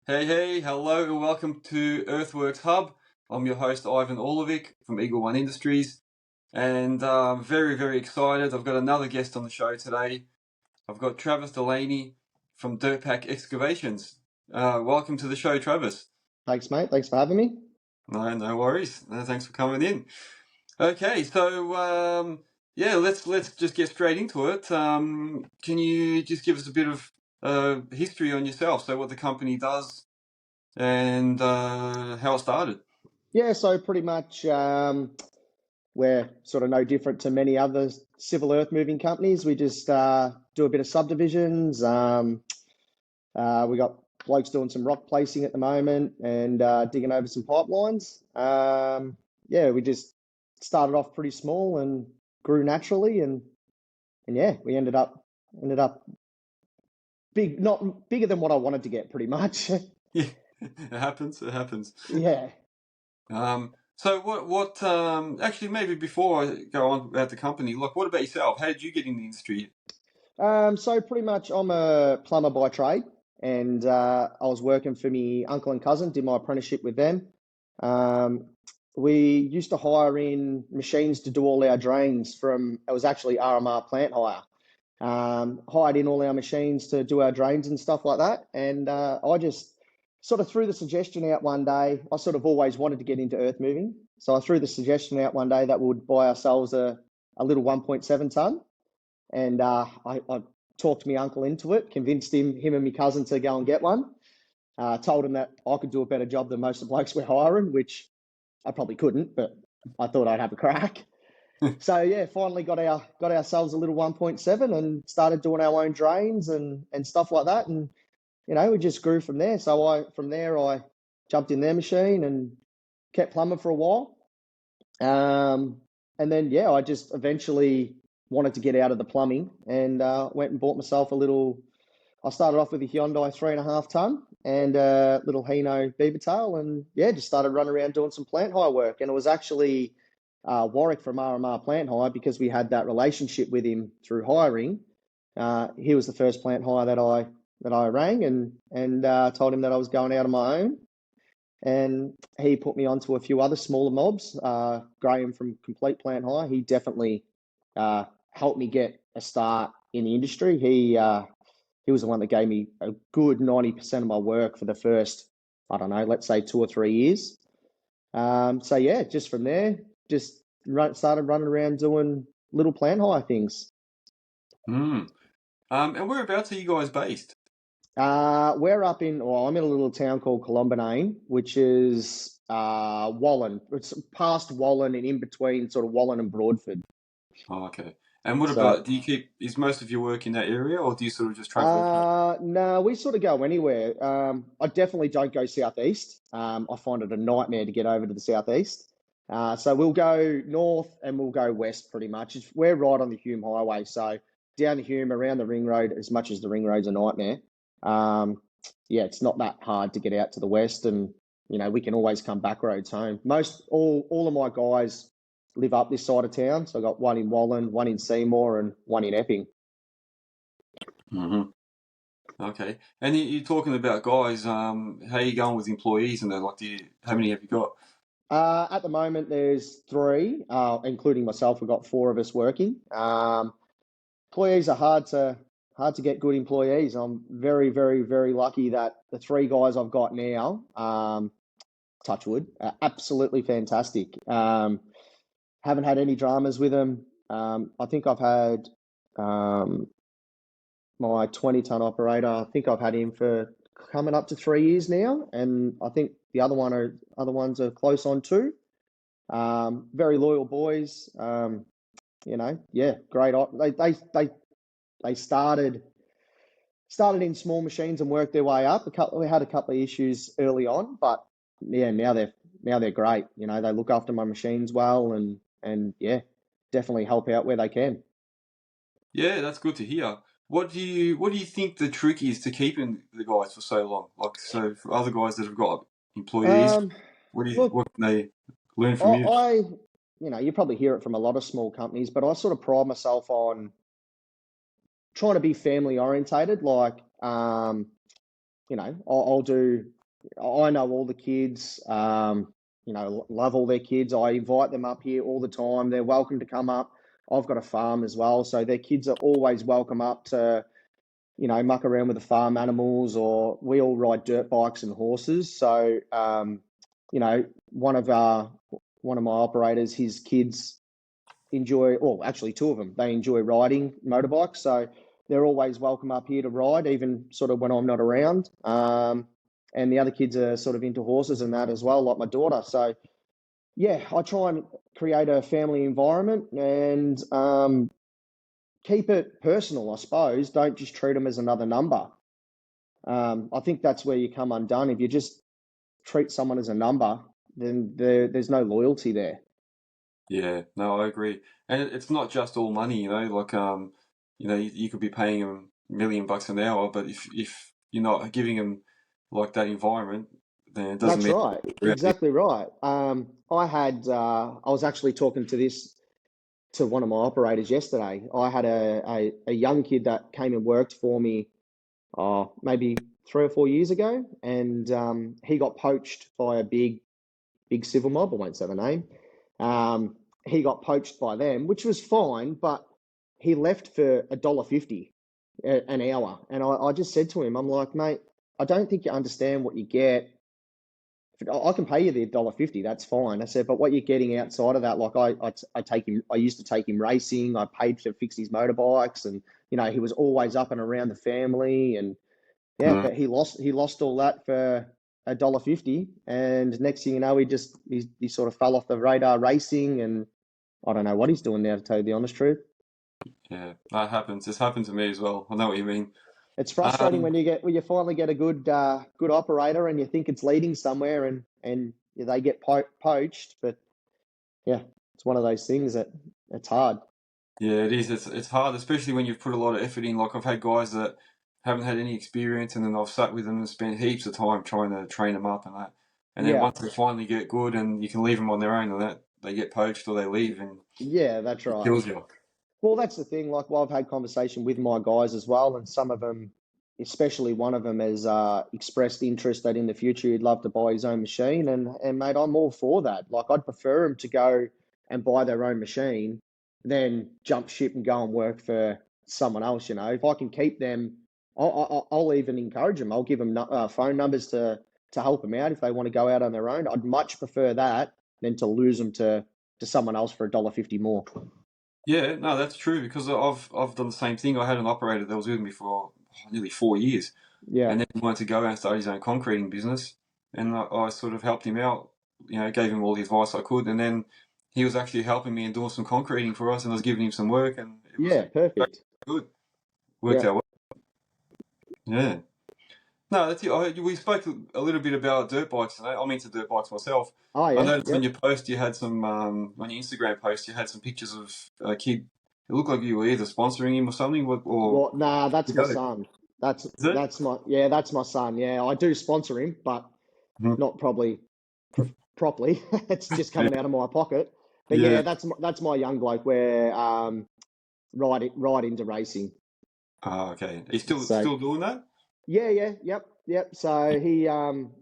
Hey, hello, and welcome to Earthworks Hub. I'm your host, Ivan Orlovic from Eagle One Industries, and I'm very excited. I've got another guest on the show today. I've got Travis Delaney from Dirtpak Excavations. Welcome to the show, Travis. Thanks, mate. Thanks for having me. No worries. Thanks for coming in. Okay, so let's just get straight into it. Can you just give us a bit of history on yourself? So, what the company does and how it started. Yeah, so pretty much we're sort of no different to many other civil earth moving companies. We just do a bit of subdivisions. We got blokes doing some rock placing at the moment and digging over some pipelines. Yeah, we just started off pretty small and grew naturally, and yeah, we ended up big, not bigger than what I wanted to get, pretty much. Yeah, it happens. It happens. Yeah. So what? Actually, maybe before I go on about the company, look, what about yourself? How did you get in the industry? So pretty much I'm a plumber by trade, and I was working for me uncle and cousin, did my apprenticeship with them. Um, we used to hire in machines to do all our drains from, it was actually RMR plant hire. Hired in all our machines to do our drains and stuff like that. And I just sort of threw the suggestion out one day. I sort of always wanted to get into earth moving. So I threw the suggestion out one day that we'd buy ourselves a little 1.7 ton. And I talked my uncle into it, convinced him and my cousin to go and get one. Told him that I could do a better job than most of the blokes we're hiring, which I probably couldn't, but I thought I'd have a crack. So yeah, finally got ourselves a little 1.7 and started doing our own drains and stuff like that, and we just grew from there. So I jumped in their machine and kept plumbing for a while, and then yeah, I just eventually wanted to get out of the plumbing and went and bought myself a little. I started off with a Hyundai 3.5 ton and a little Hino beaver tail, and yeah, just started running around doing some plant hire work. And it was actually Warwick from RMR Plant Hire, because we had that relationship with him through hiring. He was the first plant hire that I rang and told him that I was going out on my own, and he put me onto a few other smaller mobs. Graham from Complete Plant Hire, he definitely helped me get a start in the industry. He was the one that gave me a good 90% of my work for the first, I don't know, let's say 2 or 3 years. So yeah, just from there, just started running around doing little plant hire things. Mm. And whereabouts are you guys based? We're up I'm in a little town called Colombinane, which is Wallen. It's past Wallen and in between sort of Wallen and Broadford. Oh, okay. And what So, about, is most of your work in that area, or do you sort of just travel around? no, we sort of go anywhere. I definitely don't go southeast. I find it a nightmare to get over to the southeast. So we'll go north and we'll go west pretty much. We're right on the Hume Highway, so down the Hume, around the ring road, as much as the ring road's a nightmare. Yeah, it's not that hard to get out to the west, and we can always come back roads home. All of my guys live up this side of town, so I got one in Wallen, one in Seymour, and one in Epping. Mm-hmm. Okay. And you're talking about guys. How are you going with employees and that? Like, how many have you got? At the moment, there's three, including myself. We've got four of us working. Employees are hard to get good employees. I'm very lucky that the three guys I've got now, touch wood, are absolutely fantastic. Haven't had any dramas with them. I think I've had my 20-ton operator. I think I've had him for coming up to 3 years now, and I think the other ones are close on too. Very loyal boys. Yeah, great. They started in small machines and worked their way up. We had a couple of issues early on, but yeah, now they're great. They look after my machines well, and yeah, definitely help out where they can. Yeah, that's good to hear. What do you think the trick is to keeping the guys for so long? Like, so for other guys that have got employees, Um, what Look, can they learn from you? I you probably hear it from a lot of small companies, but I sort of pride myself on trying to be family orientated. Like, I'll do I know all the kids. Love all their kids. I invite them up here all the time. They're welcome to come up. I've got a farm as well, so their kids are always welcome up to, muck around with the farm animals, or we all ride dirt bikes and horses. So, you know, one of my operators, his kids enjoy, well, actually two of them, they enjoy riding motorbikes. So they're always welcome up here to ride, even sort of when I'm not around. And the other kids are sort of into horses and that as well, like my daughter. So yeah, I try and create a family environment and keep it personal, I suppose. Don't just treat them as another number. I think that's where you come undone. If you just treat someone as a number, then there's no loyalty there. Yeah, no, I agree. And it's not just all money, like you could be paying them $1 million an hour, but if you're not giving them like that environment, then it doesn't That's mean right, around you. exactly right. I was actually talking to one of my operators yesterday. I had a young kid that came and worked for me, maybe 3 or 4 years ago, and he got poached by a big civil mob. I won't say the name. Um, he got poached by them, which was fine, but he left for $1.50 an hour. And I just said to him, I'm like, mate, I don't think you understand what you get. I can pay you the $1.50, that's fine. I said, but what you're getting outside of that, like I take him, I used to take him racing. I paid to fix his motorbikes, and he was always up and around the family, and yeah, Mm, but he lost all that for $1.50, and next thing you know, he sort of fell off the radar racing, and I don't know what he's doing now, to tell you the honest truth. yeah, that happens. It's happened to me as well. I know what you mean. It's frustrating Um, when you finally get a good operator and you think it's leading somewhere, and they get poached, but yeah, it's one of those things that it's hard. yeah, it is. It's hard, especially when you've put a lot of effort in. Like I've had guys that haven't had any experience, and then I've sat with them and spent heaps of time trying to train them up and that. And then Yeah, once they finally get good, and you can leave them on their own, and that they get poached or they leave, and yeah, that's it right. kills you. Well, that's the thing. Like, well, I've had conversation with my guys as well, and some of them, especially one of them, has expressed interest that in the future he'd love to buy his own machine. And mate, I'm all for that. Like, I'd prefer them to go and buy their own machine than jump ship and go and work for someone else. If I can keep them, I'll even encourage them. I'll give them phone numbers to help them out if they want to go out on their own. I'd much prefer that than to lose them to someone else for $1.50 more. Yeah, no, that's true because I've done the same thing. I had an operator that was with me for nearly 4 years, Yeah. and then he wanted to go out and start his own concreting business, and I sort of helped him out. Gave him all the advice I could, and then he was actually helping me and doing some concreting for us, and I was giving him some work, and it was Yeah, perfect. good. Worked Yeah. out well. Yeah. No, that's it. We spoke a little bit about dirt bikes today. I'm into dirt bikes myself. Oh I yeah, noticed when yep. you post, you had some on your Instagram post, you had some pictures of a kid. It looked like you were either sponsoring him or something, or Well, nah, that's you my got it. son. That's Is it? that's my yeah, that's my son. Yeah, I do sponsor him, but Mhm. not probably properly. It's just Yeah. coming out of my pocket. But Yeah. yeah, that's my young bloke. We're right into racing. Oh, okay. Are you still So still doing that? yeah, yeah, yep. So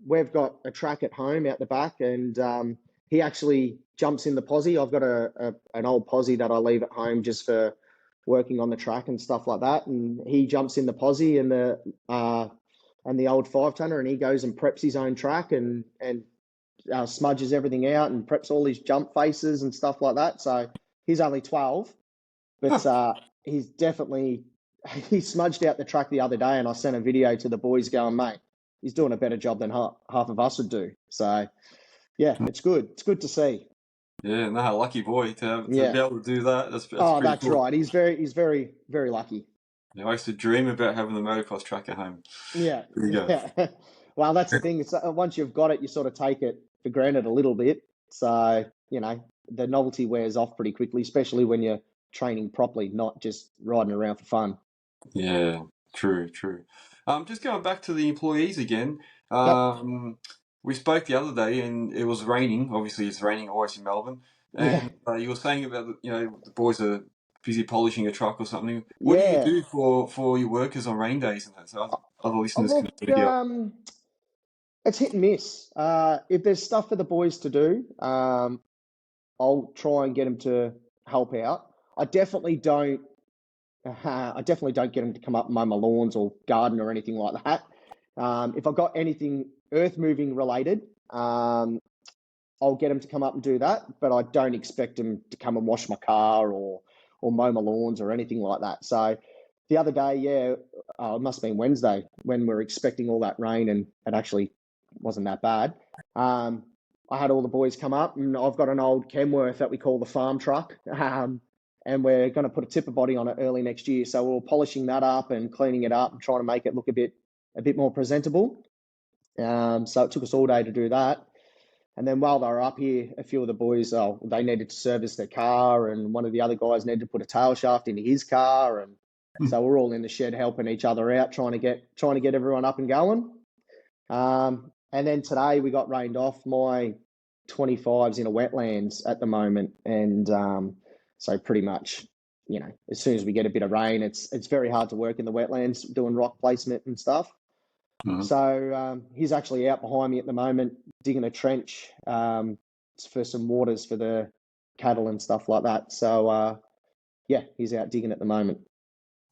we've got a track at home out the back, and he actually jumps in the posse. I've got an old posse that I leave at home just for working on the track and stuff like that, and he jumps in the posse and the old 5 tonner, and he goes and preps his own track and smudges everything out and preps all his jump faces and stuff like that. So he's only 12, but Huh. he's definitely he smudged out the track the other day, and I sent a video to the boys going, mate, he's doing a better job than half of us would do. So yeah, it's good. It's good to see. Yeah. No, lucky boy to Yeah. be able to do that. That's Oh, pretty that's cool. right. He's very very lucky. I used to dream about having the motocross track at home. Yeah, There you go. yeah. Well, that's the thing. It's, once you've got it, you sort of take it for granted a little bit. So the novelty wears off pretty quickly, especially when you're training properly, not just riding around for fun. Yeah, true, true. Just going back to the employees again. Yep. We spoke the other day, and it was raining. Obviously, it's raining always in Melbourne. Yeah. And you were saying about the boys are busy polishing a truck or something. What do you Yeah. do for your workers on rain days and that, so other listeners can Look, sort of get? It's hit and miss. If there's stuff for the boys to do, I'll try and get them to help out. I definitely don't. I definitely don't get them to come up and mow my lawns or garden or anything like that. If I've got anything earth moving related, I'll get them to come up and do that. But I don't expect them to come and wash my car or mow my lawns or anything like that. So the other day, yeah, it must have been Wednesday when we were expecting all that rain, and it actually wasn't that bad. Um, I had all the boys come up, and I've got an old Kenworth that we call the farm truck, and we're going to put a tipper body on it early next year. So we're polishing that up and cleaning it up and trying to make it look a bit more presentable. So it took us all day to do that. And then while they were up here, a few of the boys, they needed to service their car, and one of the other guys needed to put a tail shaft into his car, and so we're all in the shed helping each other out, trying to get everyone up and going. And then today we got rained off. My 25's in a wetlands at the moment, and so pretty much, as soon as we get a bit of rain, it's very hard to work in the wetlands doing rock placement and stuff. Mhm. So he's actually out behind me at the moment digging a trench for some waters for the cattle and stuff like that. So yeah, he's out digging at the moment.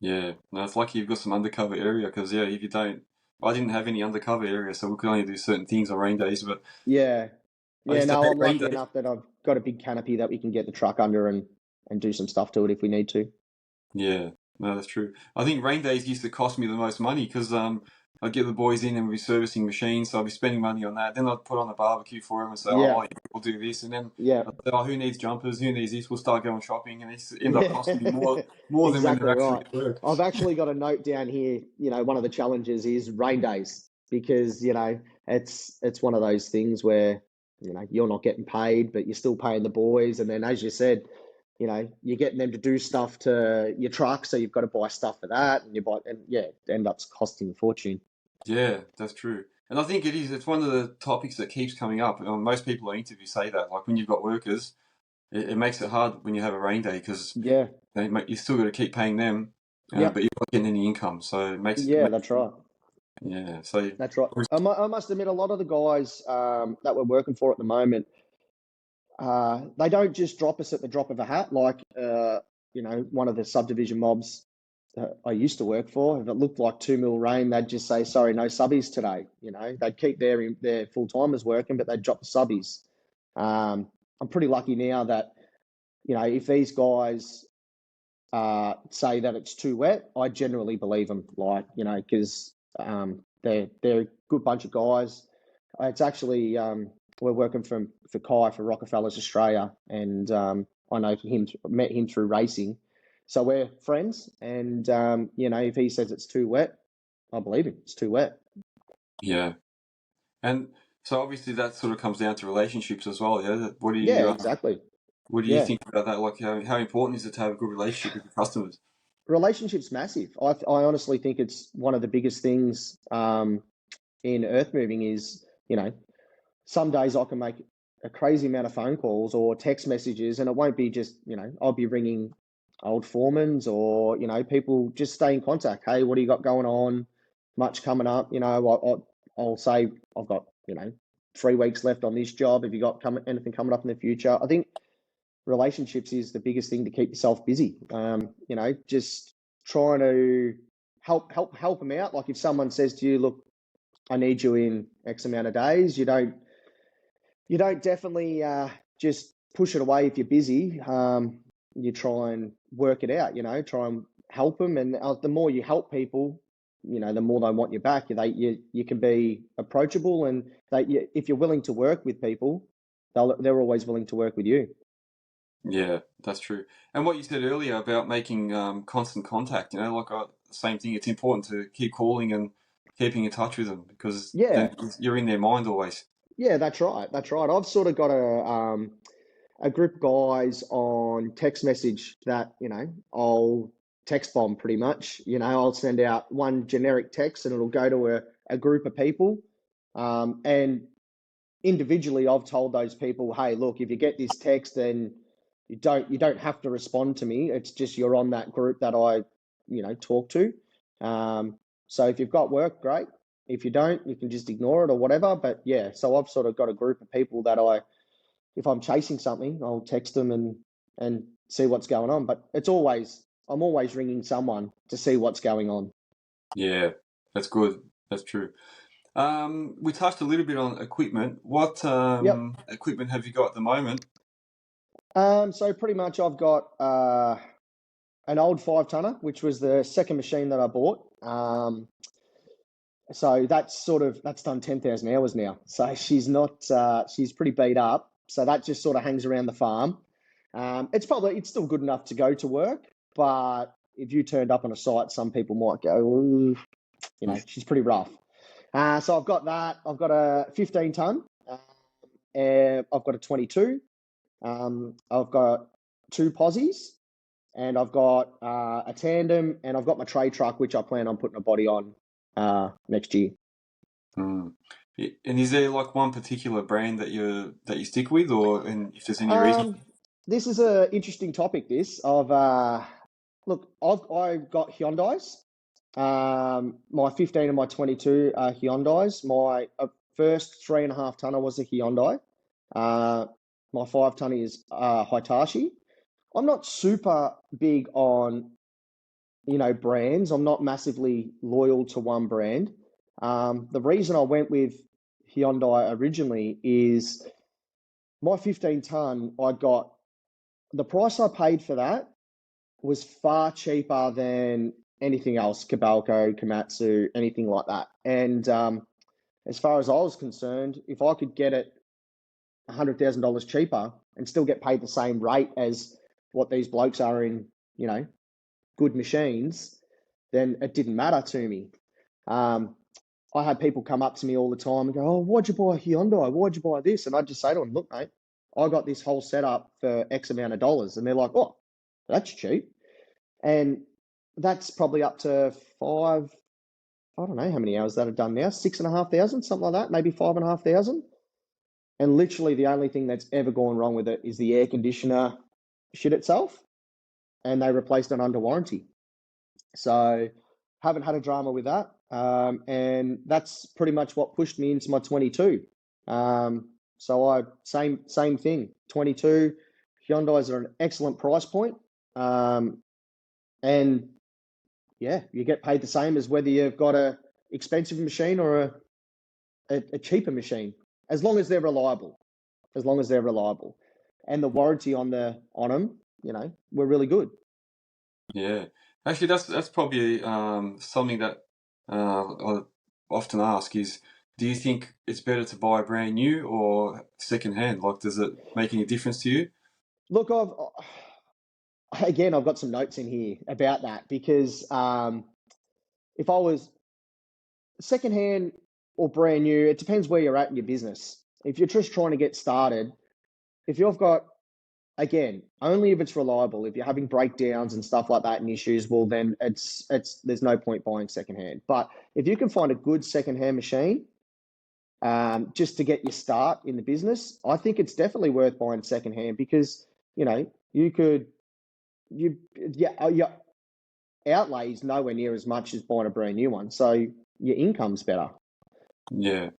Yeah, no, it's lucky you've got some undercover area because yeah, if you don't, I didn't have any undercover area, so we could only do certain things on rain days. But Yeah, I yeah. used to No, hate I'm rain lucky days. enough that I've got a big canopy that we can get the truck under and do some stuff to it if we need to. Yeah, no, that's true. I think rain days used to cost me the most money because I'd get the boys in and we'd be servicing machines, so I'd be spending money on that. Then I'd put on a barbecue for them and say, oh, Yeah, well, yeah, we'll do this, and then yeah, I'd say, oh, who needs jumpers? Who needs this? We'll start going shopping, and it ended up yeah. costing me more than when they're Exactly actually right. at work. I've actually got a note down here. One of the challenges is rain days because it's one of those things where you're not getting paid, but you're still paying the boys. And then, as you said, you're getting them to do stuff to your truck, so you've got to buy stuff for that, and yeah, it ends up costing a fortune. Yeah, that's true. And I think it is. It's one of the topics that keeps coming up. Most people I interview say that. Like when you've got workers, it makes it hard when you have a rain day because Yeah, you still got to keep paying them, yep, but you're not getting any income. So yeah, that's right. yeah. So That's right. I must admit, a lot of the guys that we're working for at the moment, they don't just drop us at the drop of a hat. Like, one of the subdivision mobs I used to work for, if it looked like 2 mil rain, they'd just say, sorry, no subbies today. They'd keep their full timers working, but they'd drop the subbies. I'm pretty lucky now that, if these guys say that it's too wet, I generally believe them, like, because they're a good bunch of guys. It's actually we're working for Kai for Rockefellers Australia, and I know him, met him through racing, so we're friends. And if he says it's too wet, I believe him. It's too wet. yeah, and so obviously that sort of comes down to relationships as well. Yeah. Yeah, exactly. What do you Yeah, think about that? Like how important is it to have a good relationship with your customers? relationships massive. I honestly think it's one of the biggest things in earth moving is some days I can make a crazy amount of phone calls or text messages, and it won't be just, I'll be ringing old foremans or, people just stay in contact. Hey, what do you got going on? Much coming up? I'll say, I've got, 3 weeks left on this job. Have you got anything coming up in the future? I think relationships is the biggest thing to keep yourself busy. Just trying to help them out. Like if someone says to you, look, I need you in X amount of days, you don't definitely just push it away if you're busy. You try and work it out, try and help them. And the more you help people, the more they want you back. You can be approachable, and if you're willing to work with people, they're always willing to work with you. Yeah, that's true. And what you said earlier about making constant contact, like the same thing. It's important to keep calling and keeping in touch with them because then Yeah, you're in their mind always. yeah, that's right. That's right. I've sort of got a group of guys on text message that, I'll text bomb pretty much. I'll send out one generic text and it'll go to a group of people. And individually, I've told those people, hey, look, if you get this text, then you don't have to respond to me. It's just you're on that group that I, talk to. So if you've got work, great. If you don't, you can just ignore it or whatever. But yeah, so I've sort of got a group of people that if I'm chasing something, I'll text them and see what's going on. But I'm always ringing someone to see what's going on. Yeah, that's good. That's true. We touched a little bit on equipment. What Yep. equipment have you got at the moment? So pretty much I've got an old 5 tonner, which was the second machine that I bought. So that's done 10,000 hours now. So she's pretty beat up. So that just sort of hangs around the farm. It's still good enough to go to work, but if you turned up on a site, some people might go, "Ooh," she's pretty rough. So I've got that. I've got a 15 ton. I've got a 22. I've got two posies, and I've got a tandem, and I've got my tray truck, which I plan on putting a body on next year. Mm. And is there like one particular brand that you stick with, and if there's any reason? This is a interesting topic. I've got Hyundai's. My 15 and my 22 are Hyundai's. My first 3.5 tonner was a Hyundai. My 5 tonner is Hitachi. I'm not super big on brands. I'm not massively loyal to one brand. The reason I went with Hyundai originally is my 15 ton. The price I paid for that was far cheaper than anything else, Kobelco, Komatsu, anything like that. And as far as I was concerned, if I could get it $100,000 cheaper and still get paid the same rate as what these blokes are in, good machines, then it didn't matter to me. I had people come up to me all the time and go, "Oh, why'd you buy a Hyundai? Why'd you buy this?" And I just say to them, "Look, mate, I got this whole setup for X amount of dollars." And they're like, "Oh, that's cheap." And that's probably up to five, I don't know how many hours that I've done now, 6,500, something like that, maybe 5,500. And literally the only thing that's ever gone wrong with it is the air conditioner shit itself, and they replaced it under warranty. So haven't had a drama with that. And that's pretty much what pushed me into my 22. Same thing, 22. Hyundai's are an excellent price point. And yeah, you get paid the same as whether you've got a expensive machine or a cheaper machine, as long as they're reliable. As long as they're reliable, and the warranty on them, were really good. Yeah, actually, that's probably something that I often ask is, do you think it's better to buy brand new or second hand? Like, does it make any difference to you? Look, I've got some notes in here about that because if I was secondhand or brand new, it depends where you're at in your business. If you're just trying to get started, if you've got, again, only if it's reliable. If you're having breakdowns and stuff like that and issues, well, then there's no point buying secondhand. But if you can find a good secondhand machine, just to get your start in the business, I think it's definitely worth buying secondhand because you could you yeah your outlay is nowhere near as much as buying a brand new one, so your income's better. Yeah.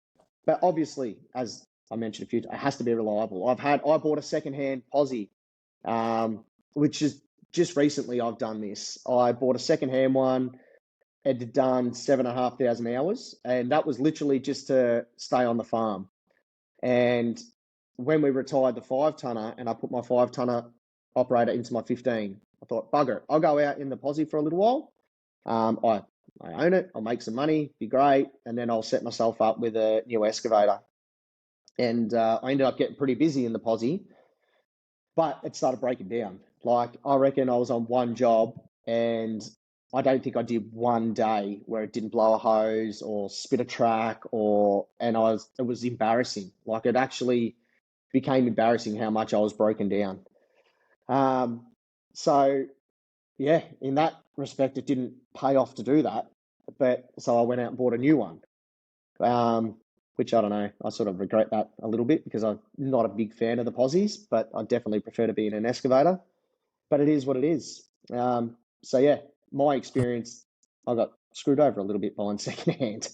But obviously, as I mentioned a few, it has to be reliable. I bought a secondhand posi, which is just recently I've done this. I bought a secondhand one. It had done 7,500 hours, and that was literally just to stay on the farm. And when we retired the 5 tonner and I put my 5 tonner operator into my 15, I thought, bugger it, I'll go out in the posi for a little while. I own it, I'll make some money, be great, and then I'll set myself up with a new excavator. And I ended up getting pretty busy in the posi, but it started breaking down. Like, I reckon I was on one job and I don't think I did one day where it didn't blow a hose or spit a track it was embarrassing. Like, it actually became embarrassing how much I was broken down. So yeah, in that respect, it didn't pay off to do that. But so I went out and bought a new one, which I don't know. I sort of regret that a little bit because I'm not a big fan of the posies, but I definitely prefer to be in an excavator. But it is what it is. So yeah, my experience, I got screwed over a little bit buying secondhand.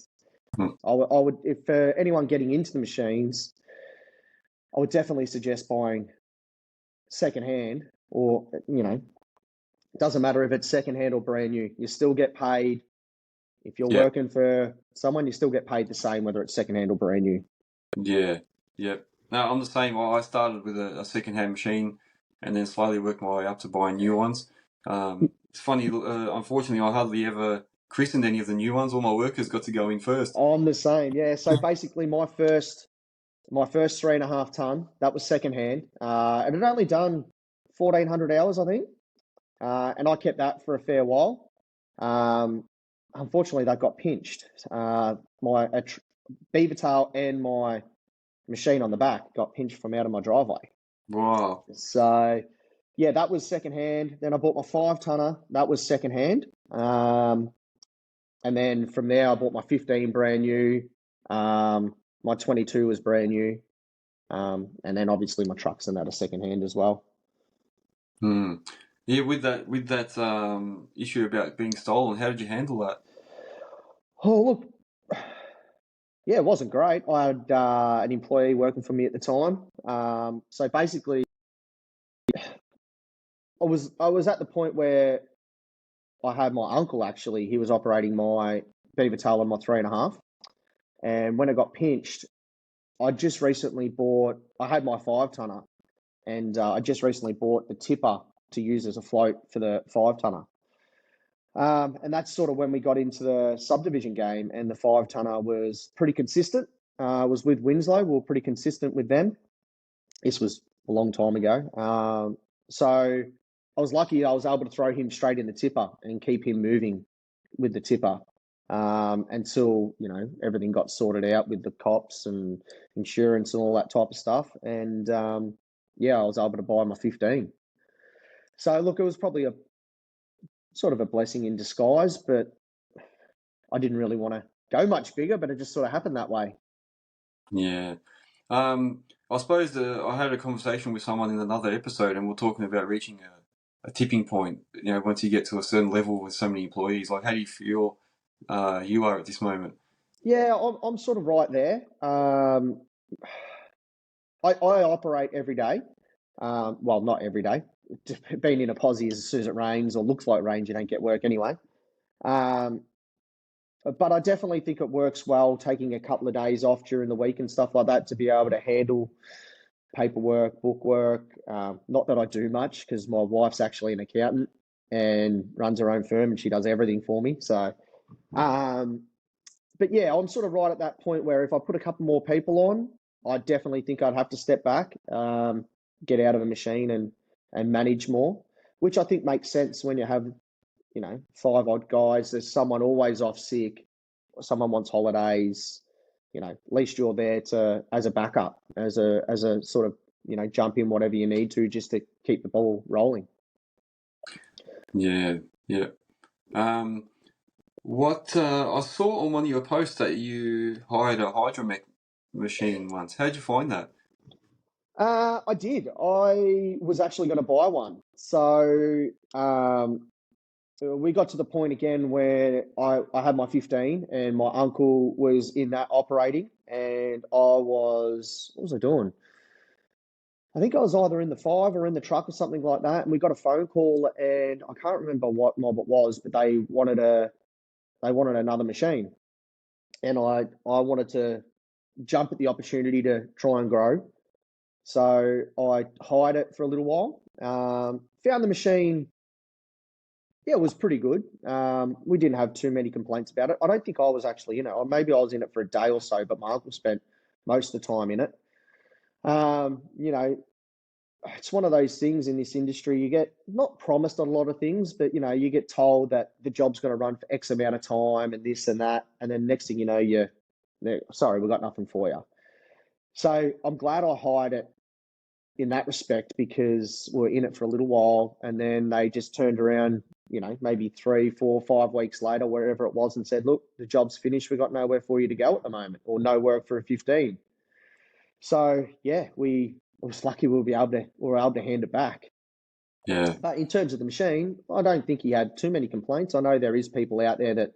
Hmm. I would, if anyone getting into the machines, I would definitely suggest buying secondhand, or it doesn't matter if it's secondhand or brand new. You still get paid. If you're Yeah, working for someone, you still get paid the same whether it's secondhand or brand new. yeah, yeah. No, I'm the same. I started with a second-hand machine, and then slowly worked my way up to buying new ones. It's funny. Unfortunately, I hardly ever christened any of the new ones. All my workers got to go in first. I'm the same, yeah. So basically, my first 3.5 ton, that was secondhand, and it only done 1,400 hours, I think, and I kept that for a fair while. Um, Unfortunately, that got pinched. My beaver tail and my machine on the back got pinched from out of my driveway. Wow. So, yeah, that was secondhand. Then I bought my 5 tonner. That was secondhand. And then from there, I bought my 15 brand new. My 22 was brand new. And then obviously my trucks and that are secondhand as well. Hmm. Yeah, with that issue about being stolen, how did you handle that? Oh, look, yeah, it wasn't great. I had an employee working for me at the time. So basically, I was at the point where I had my uncle actually. He was operating my beaver tail on my 3.5. And when it got pinched, I had my 5 tonner, and I just recently bought the tipper to use as a float for the 5 tonner. And that's sort of when we got into the subdivision game, and the 5 tonner was pretty consistent. Was with Winslow. We were pretty consistent with them. This was a long time ago. So I was lucky I was able to throw him straight in the tipper and keep him moving with the tipper until everything got sorted out with the cops and insurance and all that type of stuff. And yeah, I was able to buy my 15. So look, it was probably a sort of a blessing in disguise, but I didn't really want to go much bigger, but it just sort of happened that way. Yeah. I suppose I had a conversation with someone in another episode, and we're talking about reaching a tipping point. Once you get to a certain level with so many employees, like how do you feel you are at this moment? Yeah, I'm sort of right there. I operate every day. Well, not every day. Being in a posse is as soon as it rains or looks like rain, you don't get work anyway. Um, but I definitely think it works well taking a couple of days off during the week and stuff like that to be able to handle paperwork, bookwork. Not that I do much because my wife's actually an accountant and runs her own firm and she does everything for me. So, um, but yeah, I'm sort of right at that point where if I put a couple more people on, I definitely think I'd have to step back, get out of the machine and manage more, which I think makes sense when you have 5 odd guys. There's someone always off sick, someone wants holidays. At least you're there to as a backup, as a sort of jump in whatever you need to just to keep the ball rolling. Yeah, yeah. Um, what I saw on one of your posts that you hired a hydromech machine once. How'd you find that? I did. I was actually going to buy one. So we got to the point again where I had my 15 and my uncle was in that operating, and what was I doing? I think I was either in the 5 or in the truck or something like that. And we got a phone call, and I can't remember what mob it was, but they wanted another machine. And I wanted to jump at the opportunity to try and grow. So I hired it for a little while. Found the machine, yeah, it was pretty good. We didn't have too many complaints about it. I don't think I was actually in it, or maybe I was in it for a day or so, but my uncle spent most of the time in it. Um, you know, it's one of those things in this industry. You get not promised a lot of things, but you get told that the job's going to run for X amount of time and this and that, and then next thing you know, sorry, we've got nothing for you. So I'm glad I hired it in that respect because we're in it for a little while, and then they just turned around, maybe 3, 4, 5 weeks later, wherever it was, and said, "Look, the job's finished. We've got nowhere for you to go at the moment, or no work for a 15." So yeah, we I was lucky we were able to hand it back. Yeah, But in terms of the machine, I don't think he had too many complaints. I know there is people out there that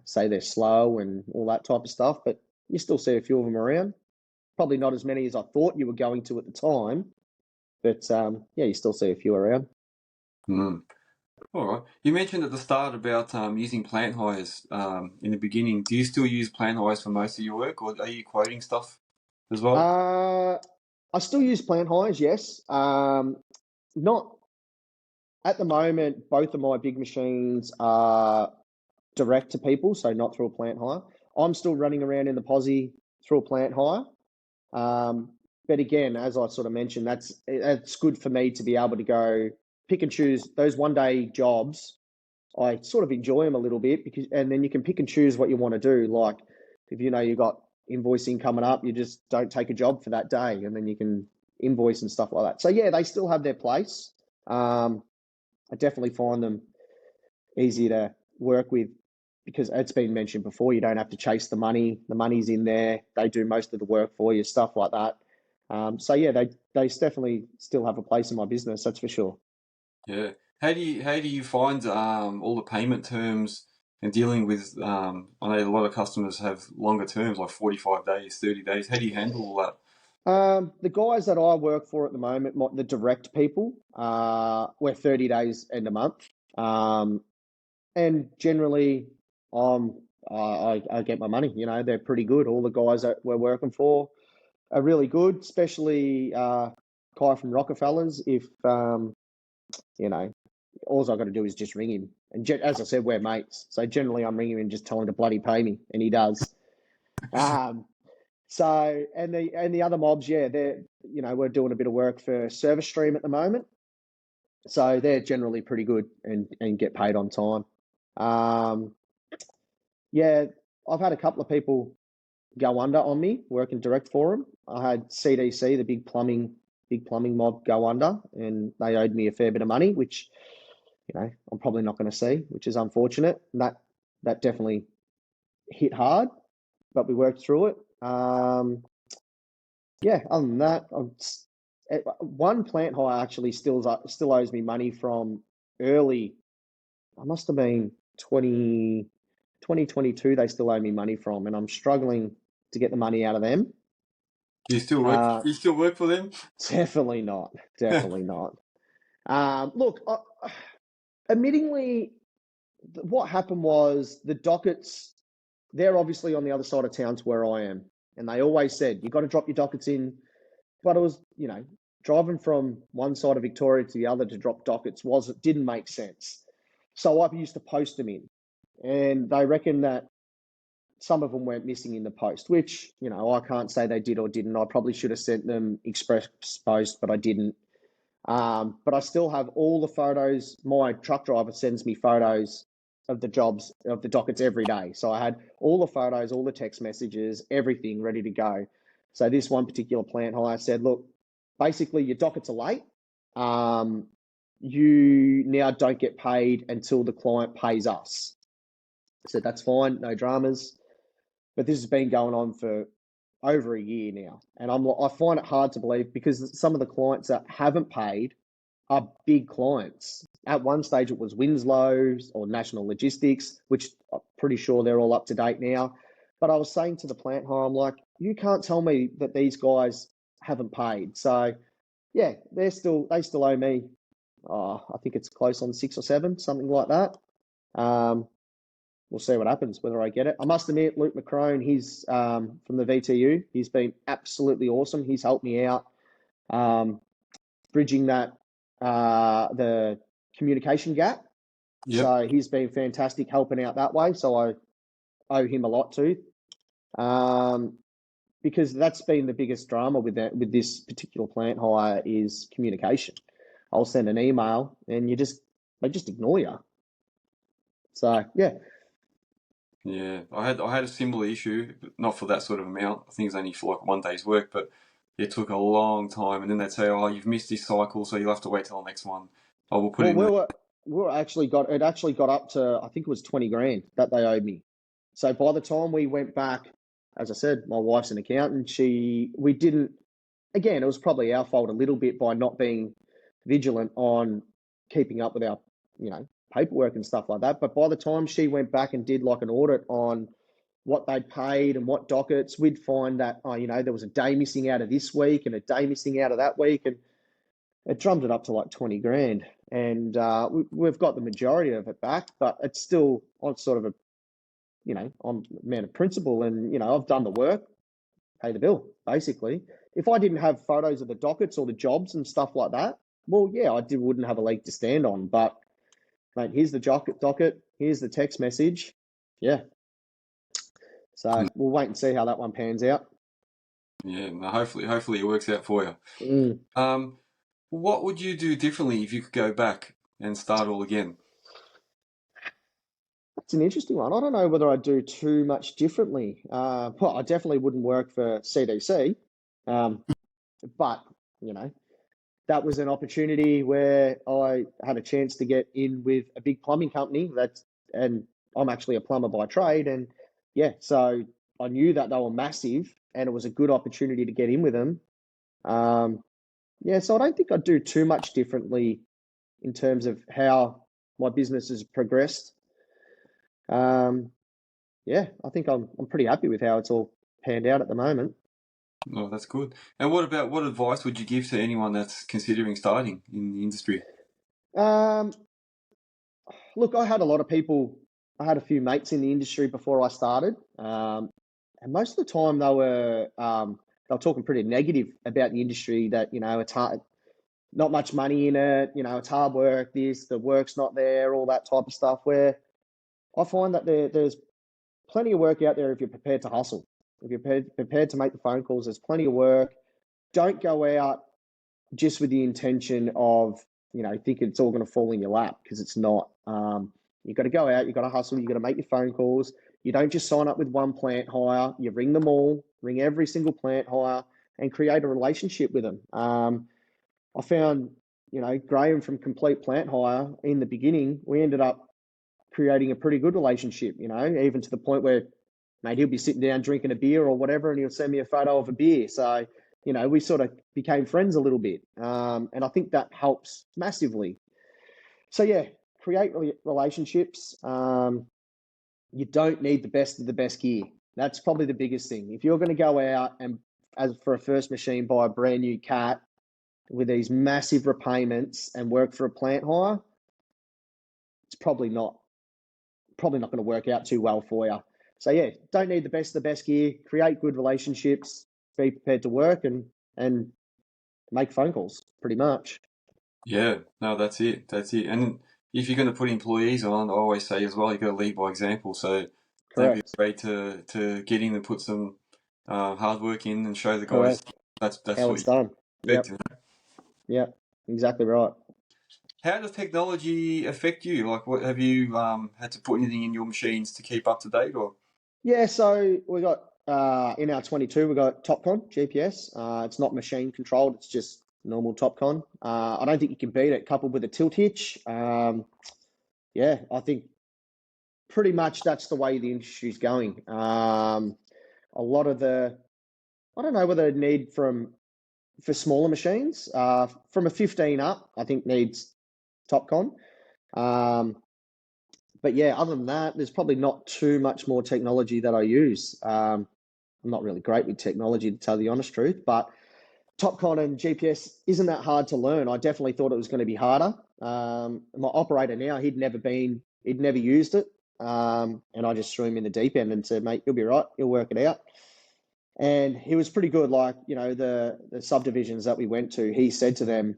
say they're slow and all that type of stuff, but you still see a few of them around. Probably not as many as I thought you were going to at the time, but yeah, you still see a few around. Mm. All right. You mentioned at the start about using plant hires in the beginning. Do you still use plant hires for most of your work, or are you quoting stuff as well? I still use plant hires, yes. Not at the moment. Both of my big machines are direct to people, so not through a plant hire. I'm still running around in the posse through a plant hire. But again, as I sort of mentioned, that's good for me to be able to go pick and choose those 1 day jobs. I sort of enjoy them a little bit and then you can pick and choose what you want to do. Like if you've got invoicing coming up, you just don't take a job for that day, and then you can invoice and stuff like that. So yeah, they still have their place. I definitely find them easy to work with because it's been mentioned before. You don't have to chase the money. The money's in there. They do most of the work for you, stuff like that. So yeah, they definitely still have a place in my business. That's for sure. Yeah. How do you find all the payment terms and dealing with? I know a lot of customers have longer terms, like 45 days, 30 days. How do you handle all that? The guys that I work for at the moment, the direct people, we're 30 days and a month. And generally, I get my money. They're pretty good. All the guys that we're working for are really good, especially Kai from Rockefellers. If you know, all I got to do is just ring him. And as I said, we're mates. So generally, I'm ringing him and just telling him to bloody pay me, and he does. Um, so and the other mobs, yeah, we're doing a bit of work for Service Stream at the moment. So they're generally pretty good and get paid on time. Um, yeah, I've had a couple of people go under on me working direct for them. I had CDC, the big plumbing mob, go under, and they owed me a fair bit of money, which I'm probably not going to see, which is unfortunate. And that definitely hit hard, but we worked through it. Yeah, other than that, one plant hire actually still owes me money from early. I must have been 2022. They still owe me money from, and I'm struggling to get the money out of them. Do you still work? Uh, Do you still work for them? Definitely not. Definitely not. Look, admittingly, what happened was the dockets, they're obviously on the other side of town to where I am. And they always said, you got to drop your dockets in. But it was, driving from one side of Victoria to the other to drop dockets didn't make sense. So I used to post them in. And they reckon that some of them went missing in the post, which, I can't say they did or didn't. I probably should have sent them express post, but I didn't. But I still have all the photos. My truck driver sends me photos of the jobs, of the dockets every day. So I had all the photos, all the text messages, everything ready to go. So this one particular plant hire said, look, basically your dockets are late. You now don't get paid until the client pays us. I said, that's fine, no dramas. But this has been going on for over a year now. And I find it hard to believe because some of the clients that haven't paid are big clients. At one stage, it was Winslow's or National Logistics, which I'm pretty sure they're all up to date now. But I was saying to the plant hire, I'm like, you can't tell me that these guys haven't paid. So yeah, they still owe me. I think it's close on 6 or 7, something like that. We'll see what happens, whether I get it. I must admit, Luke McCrone, he's from the VTU. He's been absolutely awesome. He's helped me out, bridging the communication gap. Yep. So he's been fantastic helping out that way. So I owe him a lot too, because that's been the biggest drama with this particular plant hire is communication. I'll send an email and they just ignore you. So yeah. Yeah, I had a similar issue, but not for that sort of amount. I think it's only for like 1 day's work, but it took a long time. And then they'd say, "Oh, you've missed this cycle, so you'll have to wait till the next one." Oh, we'll put Well, in the. we actually got up to, I think it was 20 grand that they owed me. So by the time we went back, as I said, my wife's an accountant. We didn't, again, it was probably our fault a little bit by not being vigilant on keeping up with our, paperwork and stuff like that. But by the time she went back and did like an audit on what they'd paid and what dockets, we'd find that, there was a day missing out of this week and a day missing out of that week. And it drummed it up to like 20 grand. And we've got the majority of it back, but it's still on sort of I'm a man of principle, and, I've done the work, pay the bill, basically. If I didn't have photos of the dockets or the jobs and stuff like that, well, yeah, wouldn't have a leg to stand on. But, mate, here's the docket, here's the text message. Yeah. So we'll wait and see how that one pans out. Yeah, no, hopefully it works out for you. What would you do differently if you could go back and start all again? That's an interesting one. I don't know whether I'd do too much differently. Well, I definitely wouldn't work for CDC, but that was an opportunity where I had a chance to get in with a big plumbing company. And I'm actually a plumber by trade, and yeah, so I knew that they were massive, and it was a good opportunity to get in with them. Yeah, so I don't think I'd do too much differently in terms of how my business has progressed. Yeah, I think I'm pretty happy with how it's all panned out at the moment. Oh, that's good. And what advice would you give to anyone that's considering starting in the industry? Look, I had a few mates in the industry before I started, and most of the time they were talking pretty negative about the industry, that it's hard, not much money in it, it's hard work, the work's not there, all that type of stuff. Where I find that there's plenty of work out there if you're prepared to hustle. If you're prepared to make the phone calls, there's plenty of work. Don't go out just with the intention of, think it's all going to fall in your lap, because it's not. You've got to go out, you've got to hustle, you've got to make your phone calls. You don't just sign up with one plant hire. You ring them all, ring every single plant hire, and create a relationship with them. I found, Graham from Complete Plant Hire, in the beginning, we ended up creating a pretty good relationship, even to the point where, mate, he'll be sitting down drinking a beer or whatever, and he'll send me a photo of a beer. So, we sort of became friends a little bit. And I think that helps massively. So, yeah, create relationships. You don't need the best of the best gear. That's probably the biggest thing. If you're going to go out and, as for a first machine, buy a brand new cat with these massive repayments and work for a plant hire, it's probably not going to work out too well for you. So yeah, don't need the best of the best gear. Create good relationships. Be prepared to work and make phone calls, pretty much. Yeah, no, that's it. And if you're going to put employees on, I always say as well, you've got to lead by example. So don't be afraid to get in and put some hard work in and show the guys that's how what it's done. Yep. Yeah, exactly right. How does technology affect you? Like, what have you had to put anything in your machines to keep up to date, or? Yeah, so we got in our 22, we got TopCon GPS. It's not machine controlled; it's just normal TopCon. I don't think you can beat it, coupled with a tilt hitch. Yeah, I think pretty much that's the way the industry's going. A lot of I don't know whether it need for smaller machines, from a 15 up, I think needs TopCon. But yeah, other than that, there's probably not too much more technology that I use. I'm not really great with technology, to tell the honest truth, but TopCon and GPS isn't that hard to learn. I definitely thought it was going to be harder. My operator now, he'd never used it. And I just threw him in the deep end and said, mate, you'll be right. You'll work it out. And he was pretty good. Like, the subdivisions that we went to, he said to them,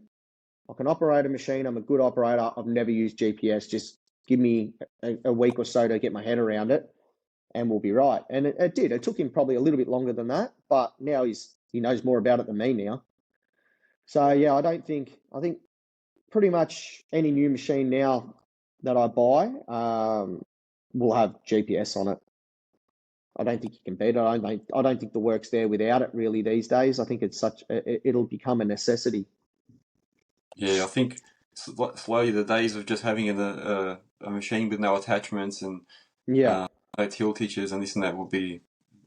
I can operate a machine. I'm a good operator. I've never used GPS. Just give me a week or so to get my head around it, and we'll be right. And it did. It took him probably a little bit longer than that, but now he knows more about it than me now. So yeah, I think pretty much any new machine now that I buy will have GPS on it. I don't think you can beat it. I don't think the work's there without it really these days. I think it'll become a necessity. Yeah, I think slowly the days of just having a machine with no attachments and no tilt hitches and this and that will be,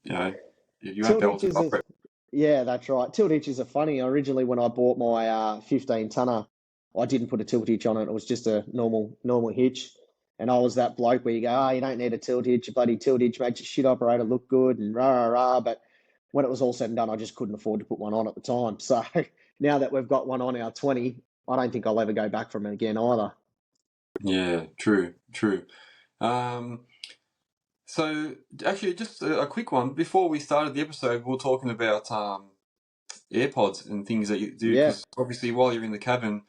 you won't be able to operate. Yeah, that's right. Tilt hitches are funny. Originally, when I bought my 15 tonner, I didn't put a tilt hitch on it. It was just a normal hitch. And I was that bloke where you go, oh, you don't need a tilt hitch, your bloody tilt hitch makes your shit operator look good and rah, rah, rah. But when it was all said and done, I just couldn't afford to put one on at the time. So now that we've got one on our 20, I don't think I'll ever go back from it again either. Yeah, true. Um, so actually, just a quick one. Before we started the episode, we were talking about AirPods and things that you do, Yeah, because obviously while you're in the cabin,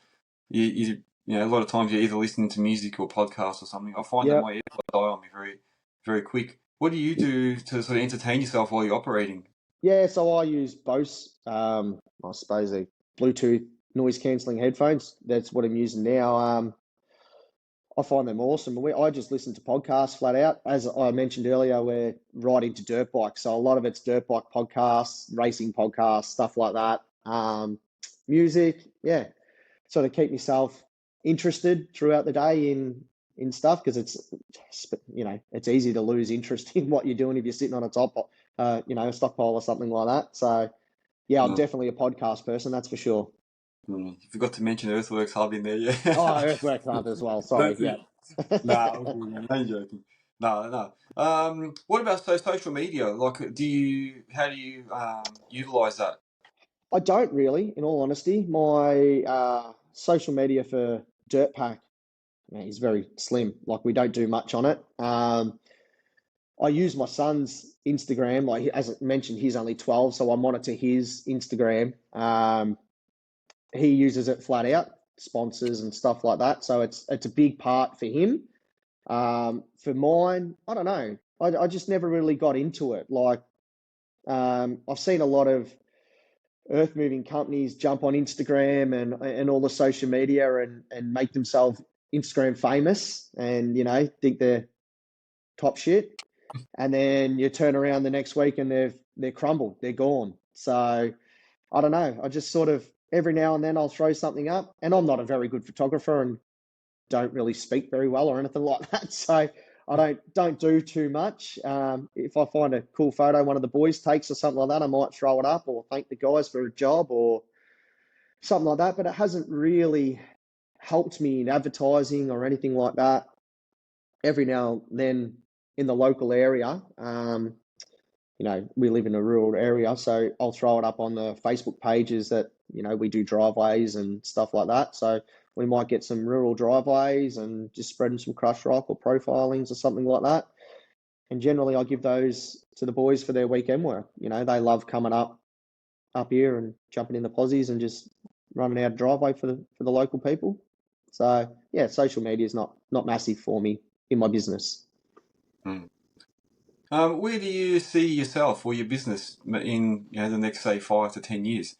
you know, a lot of times you're either listening to music or podcasts or something. I find that yeah. my AirPods die on me very, very quick. What do you do to sort of entertain yourself while you're operating? Yeah, so I use Bose, I suppose they're Bluetooth noise cancelling headphones. That's what I'm using now. I find them awesome. I just listen to podcasts flat out. As I mentioned earlier, we're right into dirt bikes. So a lot of it's dirt bike podcasts, racing podcasts, stuff like that. Music, yeah. Sort of keep myself interested throughout the day in stuff because it's easy to lose interest in what you're doing if you're sitting on a a stockpile or something like that. So yeah, I'm Mm, definitely a podcast person, that's for sure. You forgot to mention Earthworks Hub in there, Oh, yeah. Earthworks Hub as well. Sorry. Don't Yeah. think. Nah, I'm good, man. I'm joking. No. What about social media? Like, how do you utilize that? I don't really, in all honesty. My social media for Dirtpak is very slim. Like we don't do much on it. I use my son's Instagram. Like as I mentioned, he's only 12, so I monitor his Instagram. He uses it flat out, sponsors and stuff like that. So it's a big part for him. For mine, I don't know. I just never really got into it. Like I've seen a lot of earth moving companies jump on Instagram and all the social media and make themselves Instagram famous and think they're top shit. And then you turn around the next week and they're crumbled, they're gone. So I don't know. I just sort of every now and then I'll throw something up, and I'm not a very good photographer and don't really speak very well or anything like that. So I don't do too much. If I find a cool photo one of the boys takes or something like that, I might throw it up or thank the guys for a job or something like that. But it hasn't really helped me in advertising or anything like that. Every now and then in the local area, we live in a rural area, so I'll throw it up on the Facebook pages that, we do driveways and stuff like that. So we might get some rural driveways and just spreading some crushed rock or profilings or something like that. And generally I give those to the boys for their weekend work. They love coming up here and jumping in the posies and just running out a driveway for the local people. So yeah, social media is not massive for me in my business. Hmm. Where do you see yourself or your business in the next, say, 5 to 10 years?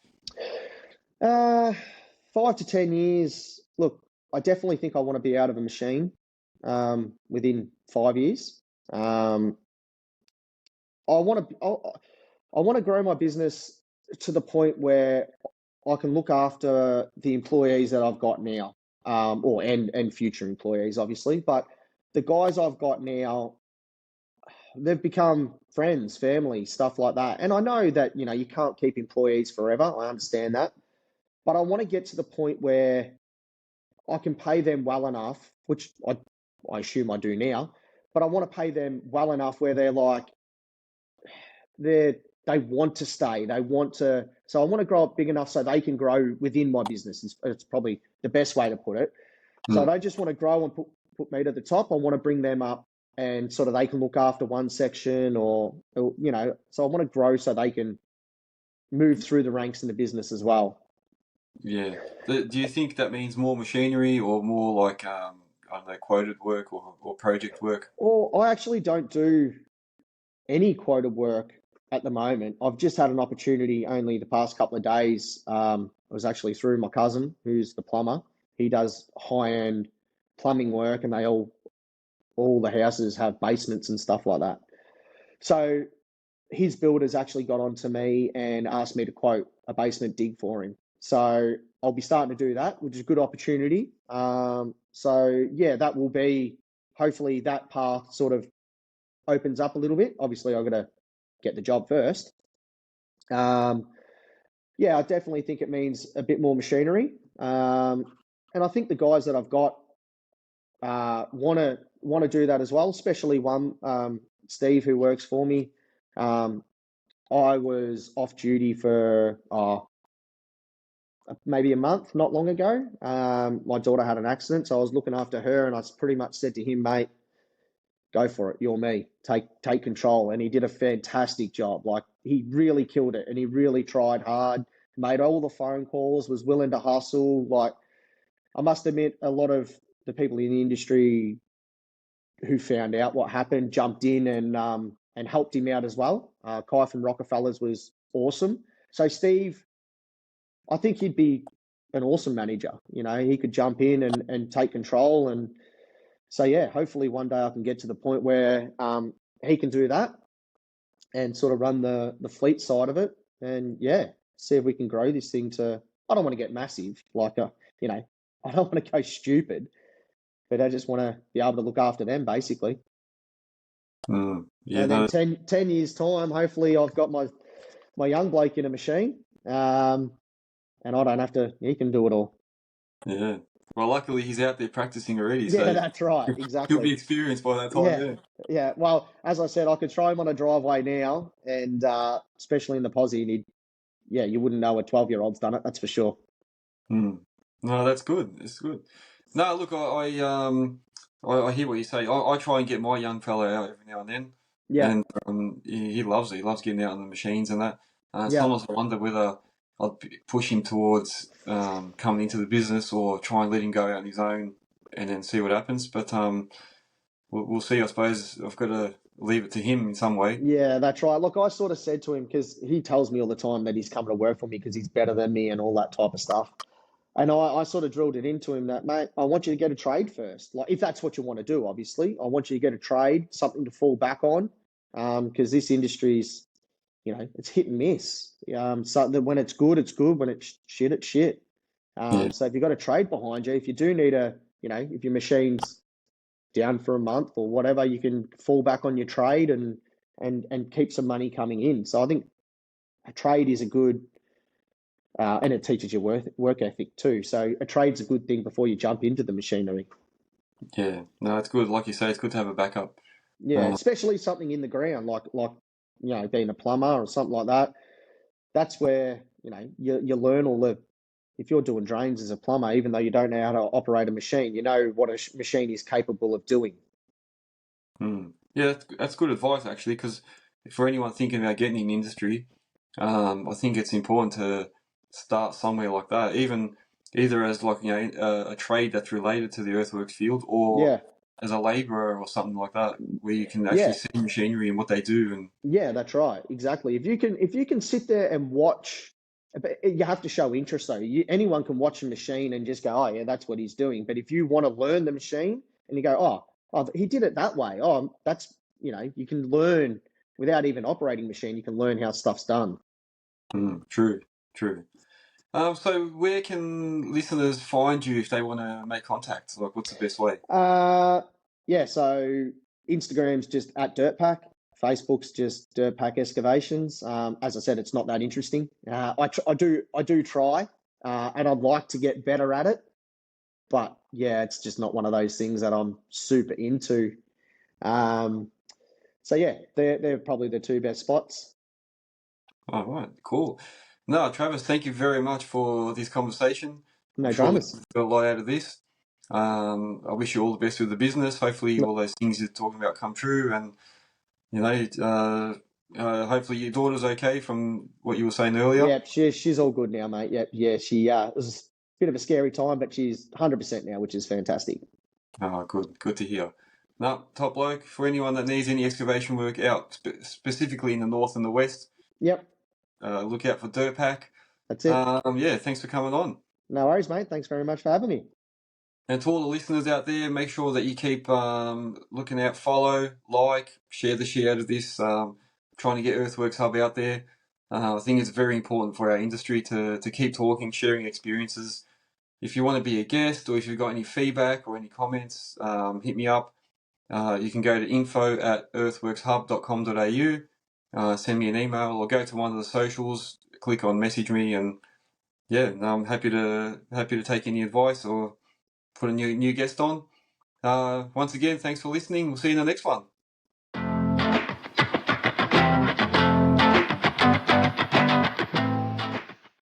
5 to 10 years. Look, I definitely think I want to be out of a machine within 5 years. Um, I want to grow my business to the point where I can look after the employees that I've got now, and future employees, obviously. But the guys I've got now, they've become friends, family, stuff like that. And I know that you can't keep employees forever. I understand that, but I want to get to the point where I can pay them well enough, which I assume I do now, but I want to pay them well enough where they're like, they want to stay. They want to. So I want to grow up big enough so they can grow within my business. It's probably the best way to put it. So I Hmm. don't just want to grow and put me to the top. I want to bring them up and sort of they can look after one section or. So I want to grow so they can move through the ranks in the business as well. Yeah. Do you think that means more machinery or more like I don't know, quoted work or project work? Or I actually don't do any quoted work at the moment. I've just had an opportunity only the past couple of days. It was actually through my cousin, who's the plumber. He does high-end plumbing work, and all the houses have basements and stuff like that. So his builders actually got onto me and asked me to quote a basement dig for him. So I'll be starting to do that, which is a good opportunity. So yeah, that will be hopefully that path sort of opens up a little bit. Obviously, I've got to get the job first. Yeah, I definitely think it means a bit more machinery. And I think the guys that I've got want to want to do that as well, especially one, Steve, who works for me. I was off duty for maybe a month, not long ago. My daughter had an accident, so I was looking after her, and I pretty much said to him, mate, go for it. You're me. Take control. And he did a fantastic job. Like, he really killed it, and he really tried hard, made all the phone calls, was willing to hustle. Like, I must admit, a lot of the people in the industry who found out what happened jumped in and helped him out as well. Kai from Rockefellers was awesome. So Steve, I think he'd be an awesome manager. You know, he could jump in and take control. And so, yeah, hopefully one day I can get to the point where he can do that and sort of run the fleet side of it. And yeah, see if we can grow this thing to, I don't want to get massive, like, you know, I don't want to go stupid, but I just want to be able to look after them basically. Yeah, And then 10 years time, hopefully I've got my young bloke in a machine, and I don't have to, he can do it all. yeah. Well, luckily he's out there practicing already, Yeah, so that's right. he'll be Exactly. experienced by that time. Yeah. Yeah. Yeah. Well, as I said, I could throw him on a driveway now, and especially in the posse, and yeah, you wouldn't know a 12-year-old's done it. That's for sure. No, that's good. It's good. No, look, I hear what you say. I try and get my young fellow out every now and then, Yeah. and he loves it. He loves getting out on the machines and that. Yeah. Sometimes I wonder whether I'd push him towards coming into the business or try and let him go out on his own and then see what happens. But we'll see. I suppose I've got to leave it to him in some way. Yeah, that's right. Look, I sort of said to him, because he tells me all the time that he's coming to work for me because he's better than me and all that type of stuff. And I sort of drilled it into him that, mate, I want you to get a trade first. Like, if that's what you want to do, obviously, I want you to get a trade, something to fall back on, because this industry's, you know, it's hit and miss. So that when it's good, it's good. When it's shit, it's shit. Yeah. So if you've got a trade behind you, if you do need you know, if your machine's down for a month or whatever, you can fall back on your trade and keep some money coming in. So I think a trade is a good, and it teaches you work ethic too. So a trade's a good thing before you jump into the machinery. Yeah. No, it's good. Like you say, it's good to have a backup. Yeah, especially something in the ground, like you know, being a plumber or something like that. That's where, you know, you learn all the. If you're doing drains as a plumber, even though you don't know how to operate a machine, you know what a machine is capable of doing. Yeah, that's good advice actually, because for anyone thinking about getting in the industry, I think it's important to start somewhere like that, even either as like a trade that's related to the earthworks field, or Yeah, as a labourer or something like that, where you can actually yeah, see machinery and what they do. And yeah. That's right. Exactly. If you can sit there and watch, but you have to show interest though. Anyone can watch a machine and just go, oh yeah, that's what he's doing. But if you want to learn the machine and you go, oh, he did it that way. Oh, that's, you know, you can learn without even operating machine. You can learn how stuff's done. true, true. So where can listeners find you if they want to make contact? Like, what's the best way? Uh, yeah. So Instagram's just at Dirtpak. Facebook's just Dirtpak Excavations. As I said, it's not that interesting. I do try, and I'd like to get better at it, but yeah, it's just not one of those things that I'm super into. Um, so yeah, they're probably the two best spots. All right, cool. No, Travis, thank you very much for this conversation. I'm No sure we dramas. got a lot out of this. I wish you all the best with the business. Hopefully, No, all those things you're talking about come true, and you know, hopefully your daughter's okay from what you were saying earlier. yeah, she's all good now, mate. Yeah, yeah, she it was a bit of a scary time, but she's 100% now, which is fantastic. Oh, good to hear. No, top bloke. For anyone that needs any excavation work out, specifically in the north and the west, Yep, look out for Dirtpak. that's it. Yeah, thanks for coming on. No worries, mate. Thanks very much for having me. And to all the listeners out there, make sure that you keep looking out, follow, like, share the shit out of this. Trying to get Earthworks Hub out there. I think it's very important for our industry to keep talking, sharing experiences. If you want to be a guest, or if you've got any feedback or any comments, hit me up. You can go to info@earthworkshub.com.au, send me an email, or go to one of the socials, click on message me, and yeah, I'm happy to take any advice or put a new guest on. Once again, thanks for listening. We'll see you in the next one.